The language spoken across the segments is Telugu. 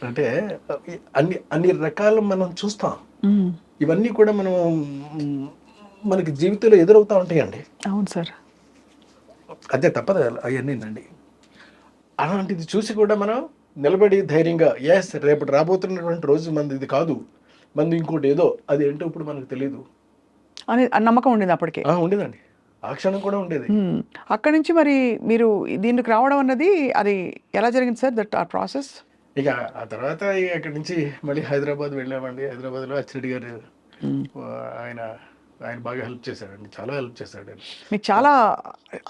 అంటే అన్ని అన్ని రకాలు మనం చూస్తాం. మ్మ్. ఇవన్నీ కూడా మనం మనకి జీవితంలో ఎదురవుతూ ఉంటాయండి. అవును సార్. అదే తప్పదు అవన్నీనండి. అలాంటిది చూసి కూడా మనం నిలబడి ధైర్యంగా ఎస్ రేపటి రాబోతున్నటువంటి రోజు మనది ఇది కాదు, మనది ఇంకోటి ఏదో, అది ఏంటో ఇప్పుడు మనకు తెలియదు అని ఆ నమ్మకం ఉండింది అప్పటికే. ఉండేదండి. ఆ క్షణం కూడా ఉండేది. అక్కడి నుంచి మరి మీరు దీనికి రావడం అన్నది అది ఎలా జరిగింది సార్, దట్ ఆ ప్రాసెస్? ఇక ఆ తర్వాత ఇక అక్కడి నుంచి మళ్ళీ హైదరాబాద్ వెళ్ళామండి. హైదరాబాద్లో అచ్చిరెడ్డి గారు ఆయన ఆయన బాగా హెల్ప్ చేశాడండి, చాలా హెల్ప్ చేశాడు ఆయన. మీకు చాలా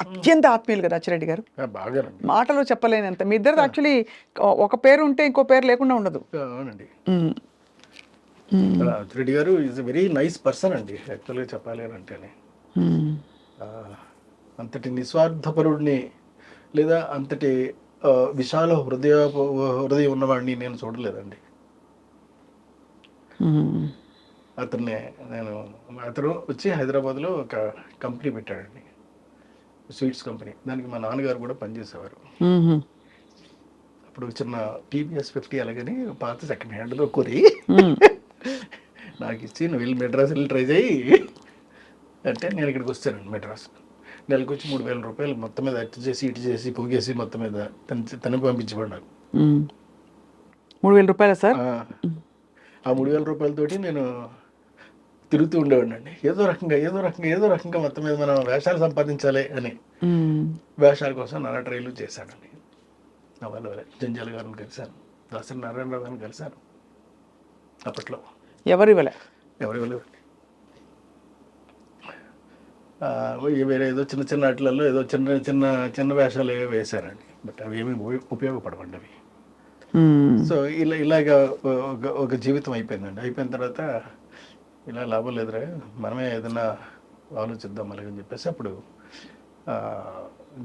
అత్యంత ఆత్మీయులు కదా అచ్చిరెడ్డి గారు, బాగానండి. మాటలో చెప్పలేనంత. మీ ఇద్దరు యాక్చువల్లీ ఒక పేరు ఉంటే ఇంకో పేరు లేకుండా ఉండదు. అవునండి. మ్మ్. అచ్చిరెడ్డి గారు is a very nice person అండి, యాక్చువల్గా చెప్పాలి అని అంటేనే. మ్మ్. అంతటి నిస్వార్థపరుడిని లేదా అంతటి విశాల హృదయం ఉన్నవాడిని నేను చూడలేదండి. మ్మ్. అతను వచ్చి హైదరాబాద్లో ఒక కంపెనీ పెట్టాడండి, స్వీట్స్ కంపెనీ. దానికి మా నాన్నగారు కూడా పనిచేసేవారు. మ్మ్. అప్పుడు చిన్న టీవీఎస్ 50 అలాగని పాత సెకండ్ హ్యాండ్లో కొరి నాకు ఇచ్చి నువ్వు వెళ్ళి మెడ్రాస్ వెళ్ళి ట్రై చేయి అంటే నేను ఇక్కడికి వచ్చానండి మెడ్రాస్. నెలకు వచ్చి 3,000 రూపాయలు మొత్తం మీద అటు చేసి ఇటు చేసి పోగేసి మొత్తం మీద తనకి పంపించబడ్డాను. 3,000 రూపాయలా సార్? ఆ 3,000 రూపాయలతోటి నేను తిరుగుతూ ఉండేవాడిని అండి. ఏదో రకంగా మొత్తం మీద మనం వేషాలు సంపాదించాలి అని వేషాల కోసం నానా ట్రైలు చేశానండి. వాళ్ళ జంజాల గారిని కలిశాను, దాసరి నారాయణరావు గారిని కలిశాను. అప్పట్లో ఎవరు ఇవ్వలేదండి. వేరే ఏదో చిన్న చిన్న ఆటలలో ఏదో చిన్న వేషాలు ఏవో వేశారండి. బట్ అవి ఏమీ ఉపయోగపడవండి అవి. సో ఇలాగా ఒక జీవితం అయిపోయిందండి. అయిపోయిన తర్వాత ఇలా లాభం లేదురా, మనమే ఏదైనా ఆలోచిద్దాం అలాగని చెప్పేసి అప్పుడు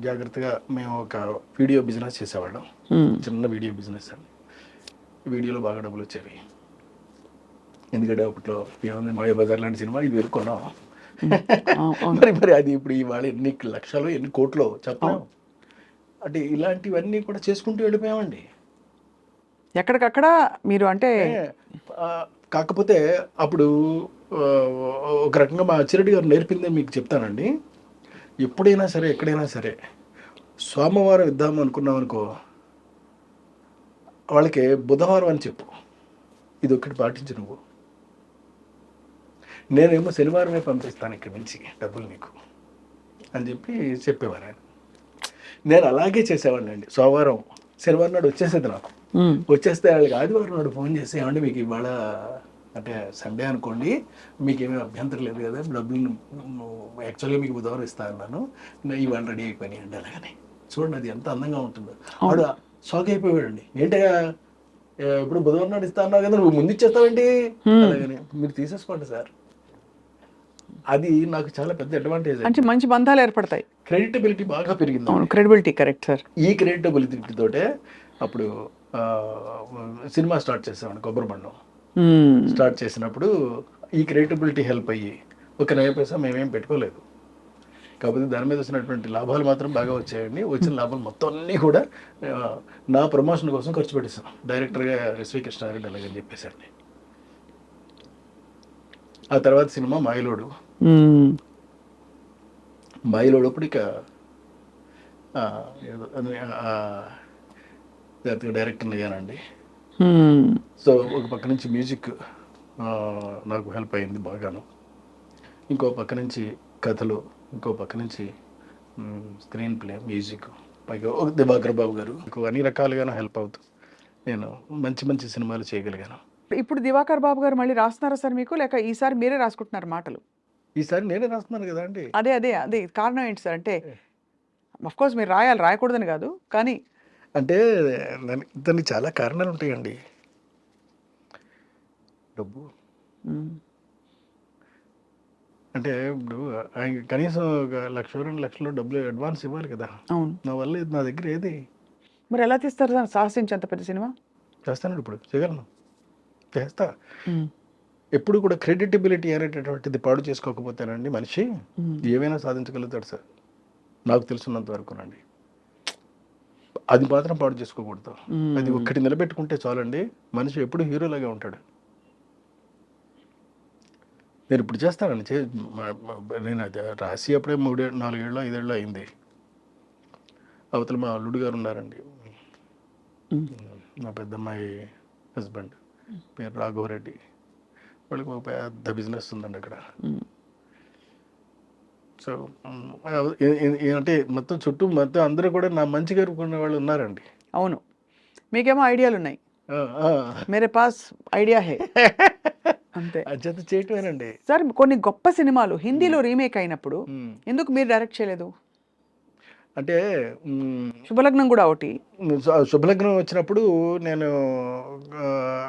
జాగ్రత్తగా మేము ఒక వీడియో బిజినెస్ చేసేవాళ్ళం. చిన్న వీడియో బిజినెస్ అండి. వీడియోలో బాగా డబ్బులు వచ్చేవి. ఎందుకంటే అప్పట్లో ఏముంది, మాయాబజార్ లాంటి సినిమా ఇది కొన్నాం. మరి అది ఇప్పుడు ఇవాళ ఎన్ని లక్షలు ఎన్ని కోట్లు చెప్పలేము. అంటే ఇలాంటివన్నీ కూడా చేసుకుంటూ వెళ్ళిపోయామండి ఎక్కడికక్కడ మీరు. అంటే కాకపోతే అప్పుడు ఒక రకంగా మా అచ్చిరెడ్డి గారు నేర్పిందే మీకు చెప్తానండి. ఎప్పుడైనా సరే ఎక్కడైనా సరే సోమవారం ఇద్దాము అనుకున్నాం అనుకో, వాళ్ళకి బుధవారం అని చెప్పు, ఇది ఒకటి పాటించు నువ్వు. నేనేమో శనివారమే పంపిస్తాను ఇక్కడి నుంచి డబ్బులు నీకు అని చెప్పేవారు ఆయన. నేను అలాగే చేసేవాడిని అండి. సోమవారం శనివారం నాడు వచ్చేసేది నాకు. వచ్చేస్తే వాళ్ళకి ఆదివారం నాడు ఫోన్ చేసి, ఏమంటే మీకు ఇవాళ అంటే సండే అనుకోండి, మీకేమీ అభ్యంతరం లేదు కదా, డబ్బులు యాక్చువల్గా మీకు బుధవారం ఇస్తా అన్నాను, ఇవాళ రెడీ అయిపోయినాయి అండి. అలాగని చూడండి అది ఎంత అందంగా ఉంటుందో. వాడు షాక్ అయిపోయాడండి. ఏంటగా ఇప్పుడు బుధవారం నాడు ఇస్తా అన్నావు కదా, నువ్వు ముందు ఇచ్చేస్తావేంటి? అలాగని మీరు తీసేసుకోండి సార్. అది నాకు చాలా పెద్ద అడ్వాంటేజ్. అంటే మంచి బంధాలు ఏర్పడతాయి, క్రెడిటబిలిటీ బాగా పెరిగింది. క్రెడిబిలిటీ. Correct sir. ఈ క్రెడిటబిలిటీ తోటే అప్పుడు సినిమా స్టార్ట్ చేసామండి. కొబ్బరి బండం స్టార్ట్ చేసినప్పుడు ఈ క్రెడిటబిలిటీ హెల్ప్ అయ్యి ఒక 9 పైసా మేమేం పెట్టుకోలేదు. కాకపోతే దాని మీద వచ్చినటువంటి లాభాలు మాత్రం బాగా వచ్చాయండి. వచ్చిన లాభాలు మొత్తం అన్నీ కూడా నా ప్రమోషన్ కోసం ఖర్చు పెట్టేశాను. డైరెక్టర్గా ఎస్వి కృష్ణారెడ్డి అలాగని చెప్పేసండి. ఆ తర్వాత సినిమా మాయలోడు. అప్పుడు ఇక డైరెక్టర్ అయ్యానండి. సో ఒక పక్క నుంచి మ్యూజిక్ నాకు హెల్ప్ అయింది బాగాను, ఇంకో పక్క నుంచి కథలు, ఇంకో పక్క నుంచి స్క్రీన్ ప్లే, మ్యూజిక్, పైగా ఒక దివాకర్ బాబు గారు అన్ని రకాలుగాను హెల్ప్ అవుతూ నేను మంచి మంచి సినిమాలు చేయగలిగాను. ఇప్పుడు దివాకర్ బాబు గారు మళ్ళీ రాస్తున్నారా సార్ మీకు, లేక ఈసారి మీరే రాసుకుంటున్నారు మాటలు? ఈసారి నేనే రాస్తున్నాను కదా అండి. అదే కారణం ఏంటి సార్? అంటే అఫ్కోర్స్ మీరు రాయాలి, రాయకూడదని కాదు, కానీ అంటే దానికి చాలా కారణాలు ఉంటాయండి. డబ్బు అంటే ఇప్పుడు ఆయన కనీసం ఒక 1,00,000-2 లక్షలు డబ్బులు అడ్వాన్స్ ఇవ్వాలి కదా. అవును. నా వల్ల నా దగ్గర ఏది. మరి ఎలా తీస్తారు సార్ సాహసించి అంత పెద్ద సినిమా? చేస్తాను, ఇప్పుడు చేయగలను, చేస్తా. ఎప్పుడు కూడా క్రెడిటబిలిటీ అనేటటువంటిది పాడు చేసుకోకపోతేనండి మనిషి ఏమైనా సాధించగలుగుతాడు సార్, నాకు తెలుసున్నంత వరకునండి. అది మాత్రం పాడు చేసుకోకూడదు. అది ఒక్కటి నిలబెట్టుకుంటే చాలండి, మనిషి ఎప్పుడు హీరోలాగే ఉంటాడు. నేను ఇప్పుడు చేస్తానండి, నేను అది రాసి అప్పుడే 4 ఏళ్ళు 5 ఏళ్ళు అయింది. అవతల మా అల్లుడు గారు ఉన్నారండి, మా పెద్దమ్మాయి హస్బెండ్, పేరు రాఘవరెడ్డి. వాళ్ళకి ఒక పెద్ద బిజినెస్ ఉందండి అక్కడ. సో అంటే మొత్తం చుట్టూ మొత్తం అందరూ కూడా నా మంచి కోరుకునే వాళ్ళు ఉన్నారండి. అవును, మీకేమో ఐడియాలు ఉన్నాయి, ఆ, ఆ. మేరే పాస్ ఐడియా హే అంతే. అత్యంత చేయటమేనండి. సార్ కొన్ని గొప్ప సినిమాలు హిందీలో రీమేక్ అయినప్పుడు ఎందుకు మీరు డైరెక్ట్ చేయలేదు? అంటే శుభలగ్నం కూడా ఒకటి. శుభలగ్నం వచ్చినప్పుడు నేను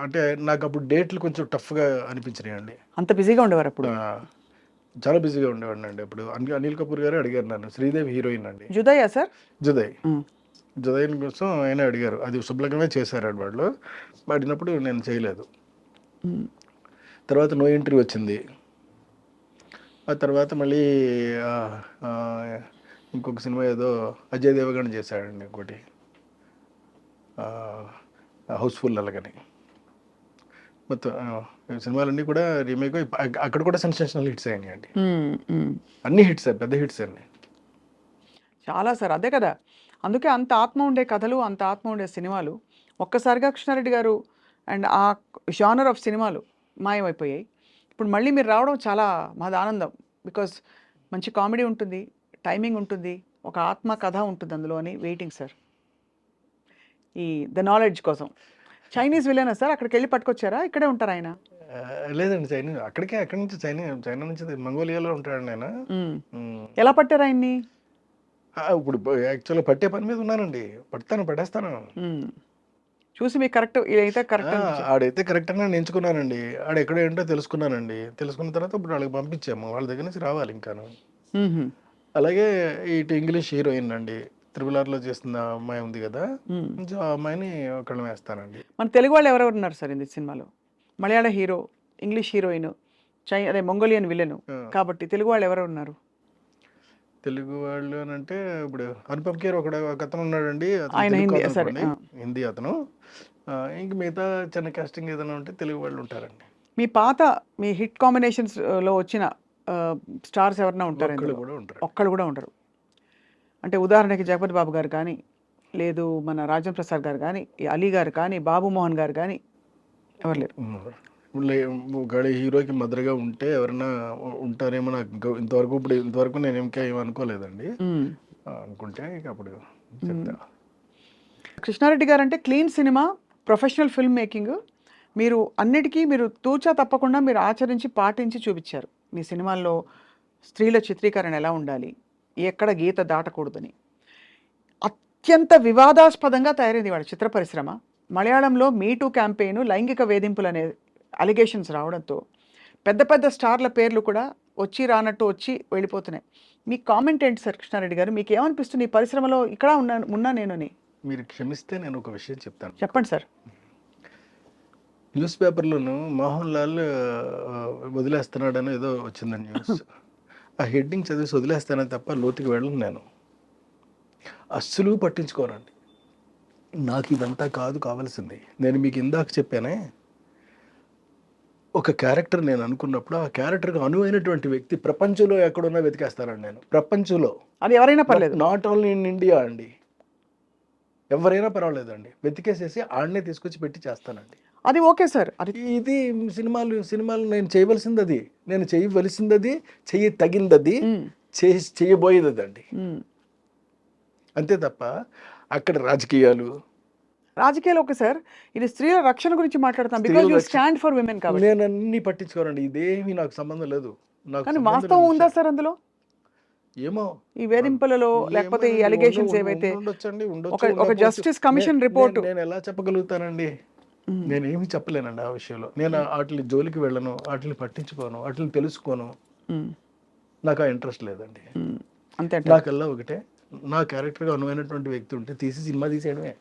అంటే నాకు అప్పుడు డేట్లు కొంచెం టఫ్గా అనిపించినాయి అండి. అంత బిజీగా ఉండేవారు అప్పుడు? చాలా బిజీగా ఉండేవాడిని అండి అప్పుడు. అనిల్ కపూర్ గారు అడిగారు నన్ను, శ్రీదేవి హీరోయిన్ అండి. జుదయ్యా సార్? జుదయ్ కోసం ఆయన అడిగారు, అది శుభలగ్నమే చేశారు వాళ్ళు. అడిగినప్పుడు నేను చేయలేదు. తర్వాత నో ఎంట్రీ వచ్చింది. ఆ తర్వాత మళ్ళీ ఇంకొక సినిమా ఏదో అజయ్ దేవగన్ చేశాడండి ఇంకోటి, హౌస్ఫుల్ అలాగని. మొత్తం సినిమాలన్నీ కూడా రీమేక్, అక్కడ కూడా సెన్సేషనల్ హిట్స్ అయినాయి అండి. అన్ని హిట్స్, పెద్ద హిట్స్ అండి చాలా సార్. అదే కదా, అందుకే అంత ఆత్మ ఉండే కథలు, అంత ఆత్మ ఉండే సినిమాలు ఒక్కసారిగా కృష్ణారెడ్డి గారు అండ్ ఆ జానర్ ఆఫ్ సినిమాలు మాయమైపోయాయి. ఇప్పుడు మళ్ళీ మీరు రావడం చాలా మాది ఆనందం. బికాస్ మంచి కామెడీ ఉంటుంది, టైమింగ్ ఉంటుంది, ఒక ఆత్మ కథ ఉంటుంది అందులో అని వెయిటింగ్ సార్. ఈ ద నాలెడ్జ్ కోసం. చైనీస్ విలనా సార్? అక్కడికి వెళ్ళి పట్టుకొచ్చారా, ఇక్కడే ఉంటారు ఆయన? లేదండి, చైనీస్ అక్కడి నుంచి చైనా నుంచి మంగోలియాలో ఉంటాడు ఆయన. ఎలా పట్టారు ఆయన్ని? ఇప్పుడు యాక్చువల్గా పట్టే పని మీద ఉన్నానండి, పట్టేస్తాను. చూసి మీకు కరెక్ట్ ఇదైతే కరెక్ట్, ఆడైతే కరెక్ట్ అని నేను ఎంచుకున్నానండి. ఆడ ఎక్కడ ఏంటో తెలుసుకున్నానండి. తెలుసుకున్న తర్వాత ఇప్పుడు వాళ్ళకి పంపించాము, వాళ్ళ దగ్గర నుంచి రావాలి ఇంకాను. అలాగే ఇటు ఇంగ్లీష్ హీరోయిన్ అండి, త్రిబుల్-ఆర్లో చేస్తున్న అమ్మాయి ఉంది కదా, ఆ అమ్మాయిని ఒకళ్ళని వేస్తానండి. మన తెలుగు వాళ్ళు ఎవరెవరు ఉన్నారు సార్ ఈ సినిమాలో? మలయాళ హీరో, ఇంగ్లీష్ హీరోయిన్, అదే మంగోలియన్ విలన్ కాబట్టి తెలుగు వాళ్ళు ఎవరు ఉన్నారు? తెలుగు వాళ్ళు అని అంటే ఇప్పుడు అనుపమ్ ఖేర్ ఒక అతను ఉన్నాడండి, హిందీ అతను. ఇంక మిగతా చిన్న కాస్టింగ్ ఏదైనా ఉంటే తెలుగు వాళ్ళు ఉంటారండి. మీ పాత మీ హిట్ కాంబినేషన్స్ లో వచ్చిన స్టార్స్ ఎవరైనా ఉంటారు? ఒక్కళ్ళు కూడా ఉంటారు. అంటే ఉదాహరణకి జగపతి బాబు గారు కానీ, లేదు మన రాజేంద్ర ప్రసాద్ గారు కానీ, అలీ గారు కానీ, బాబు మోహన్ గారు కానీ ఎవరు లేరు? ఒకవేళ హీరోకి మదర్గా ఉంటే ఎవరైనా ఉంటారేమో నాకు ఇంతవరకు నేను ఏం అనుకోలేదండి. అనుకుంటే అప్పుడు చెప్తా. కృష్ణారెడ్డి గారు అంటే clean cinema, professional film making, మీరు అన్నిటికీ మీరు తూచా తప్పకుండా మీరు ఆచరించి పాటించి చూపించారు. మీ సినిమాల్లో స్త్రీల చిత్రీకరణ ఎలా ఉండాలి, ఎక్కడ గీత దాటకూడదని. అత్యంత వివాదాస్పదంగా తయారైంది వాళ్ళ చిత్ర పరిశ్రమ. మలయాళంలో మీటూ క్యాంపెయిన్, లైంగిక వేధింపులు అనే అలిగేషన్స్ రావడంతో పెద్ద పెద్ద స్టార్ల పేర్లు కూడా వచ్చి రానట్టు వచ్చి వెళ్ళిపోతున్నాయి. మీ కామెంట్ ఏంటి సార్ కృష్ణారెడ్డి గారు? మీకు ఏమనిపిస్తుంది ఈ పరిశ్రమలో ఇక్కడ ఉన్నా నేనని? మీరు క్షమిస్తే నేను ఒక విషయం చెప్తాను. చెప్పండి సార్. న్యూస్ పేపర్లోను మోహన్ లాల్ వదిలేస్తున్నాడని ఏదో వచ్చిందండి న్యూస్. ఆ హెడ్డింగ్ చదివేసి వదిలేస్తానని తప్ప లోతుకి వెళ్ళను నేను. అస్సలు పట్టించుకోనండి. నాకు ఇదంతా కావాల్సింది. నేను మీకు ఇందాక చెప్పానే, ఒక క్యారెక్టర్ నేను అనుకున్నప్పుడు ఆ క్యారెక్టర్కి అనువైనటువంటి వ్యక్తి ప్రపంచంలో ఎక్కడున్నా వెతికేస్తానండి నేను. ప్రపంచంలో అది ఎవరైనా పర్లేదు, నాట్ ఓన్లీ ఇన్ ఇండియా అండి, ఎవరైనా పర్వాలేదండి, వెతికేసేసి ఆడనే తీసుకొచ్చి పెట్టి చేస్తానండి. అది ఓకే సార్. అది ఇది సినిమాలు నేను చేయవలసింది అది, నేను చేయవలసింది అది, తగిందది, చేయబోయేది అదండి. అంతే తప్ప అక్కడ రాజకీయాలు ఓకే సార్. ఇది స్త్రీల రక్షణ గురించి మాట్లాడతాం, because you stand for women కాబట్టి. నేను అన్ని పట్టించుకోనండి, ఇదేమీ నాకు సంబంధం లేదు. కానీ వాస్తవం ఉందా సార్ అందులో? ఏమో ఈ వేధింపులలో లేకపోతే ఈ అలిగేషన్స్ ఏవైతే ఒక జస్టిస్ కమిషన్ రిపోర్ట్ నేను ఎలా చెప్పగలుగుతానండి? నేనేమి చెప్పలేనండి ఆ విషయంలో. నేను వాటి జోలికి వెళ్ళను, వాటిని పట్టించుకోను, వాటిని తెలుసుకోను. నాకు ఆ ఇంట్రెస్ట్ లేదండి. అంతే. నాకల్లా ఒకటే, నా క్యారెక్టర్గా అనువైనటువంటి వ్యక్తి ఉంటే తీసి సినిమా తీసేయడమే.